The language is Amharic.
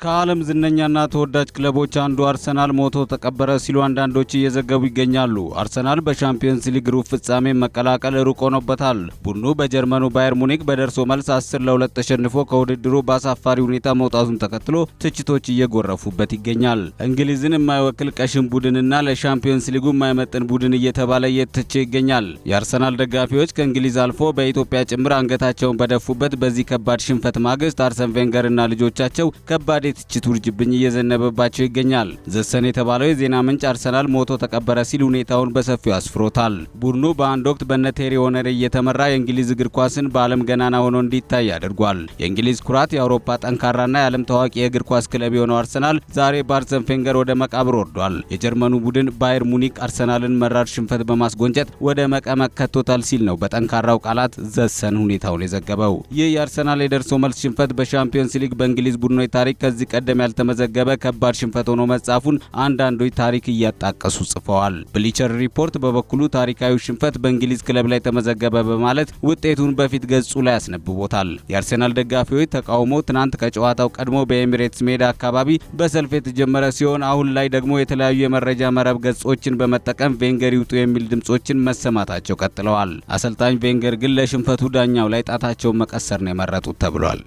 ከዓለም ዝነኛና ተወዳጅ ክለቦች አንዱ አርሰናል ሞቶ ተቀበረ ሲሉ አንዳንዶች እየዘገቡ ይገኛሉ። አርሰናል በሻምፒዮንስ ሊግ ሩብ ፍጻሜ መቀላቀል ሩቅ ሆኖበታል። ቡድኑ በጀርመኑ ባየር ሙኒክ በደርሶ መልስ 10-2 ተሸንፎ ከውድድሩ በአሳፋሪ ሁኔታ መውጣቱን ተከትሎ ትችቶች እየጎረፉበት ይገኛል። እንግሊዝን የማይወክል ቀሽም ቡድንና ለሻምፒዮንስ ሊጉ የማይመጥን ቡድን እየተባለ እየተቸ ይገኛል። የአርሰናል ደጋፊዎች ከእንግሊዝ አልፎ በኢትዮጵያ ጭምር አንገታቸውን በደፉበት በዚህ ከባድ ሽንፈት ማግስት አርሰን ቬንገርና ልጆቻቸው ከባድ የትችት ውርጅብኝ እየዘነበባቸው ይገኛል። ዘሰን የተባለው የዜና ምንጭ አርሰናል ሞቶ ተቀበረ ሲል ሁኔታውን በሰፊው አስፍሮታል። ቡድኑ በአንድ ወቅት በነቴሪ ኦነሪ እየተመራ የእንግሊዝ እግር ኳስን በዓለም ገናና ሆኖ እንዲታይ አድርጓል። የእንግሊዝ ኩራት፣ የአውሮፓ ጠንካራና የዓለም ታዋቂ የእግር ኳስ ክለብ የሆነው አርሰናል ዛሬ በአርሰን ቬንገር ወደ መቃብር ወርዷል። የጀርመኑ ቡድን ባየር ሙኒክ አርሰናልን መራር ሽንፈት በማስጎንጨት ወደ መቀመቅ ከቶታል ሲል ነው በጠንካራው ቃላት ዘሰን ሁኔታውን የዘገበው። ይህ የአርሰናል የደርሶ መልስ ሽንፈት በሻምፒዮንስ ሊግ በእንግሊዝ ቡድኖች ታሪክ ከዚህ ቀደም ያልተመዘገበ ከባድ ሽንፈት ሆኖ መጻፉን አንዳንዶች ታሪክ እያጣቀሱ ጽፈዋል። ብሊቸር ሪፖርት በበኩሉ ታሪካዊ ሽንፈት በእንግሊዝ ክለብ ላይ ተመዘገበ በማለት ውጤቱን በፊት ገጹ ላይ አስነብቦታል። የአርሰናል ደጋፊዎች ተቃውሞ ትናንት ከጨዋታው ቀድሞ በኤሚሬትስ ሜዳ አካባቢ በሰልፍ የተጀመረ ሲሆን አሁን ላይ ደግሞ የተለያዩ የመረጃ መረብ ገጾችን በመጠቀም ቬንገር ይውጡ የሚል ድምጾችን መሰማታቸው ቀጥለዋል። አሰልጣኝ ቬንገር ግን ለሽንፈቱ ዳኛው ላይ ጣታቸውን መቀሰር ነው የመረጡት ተብሏል።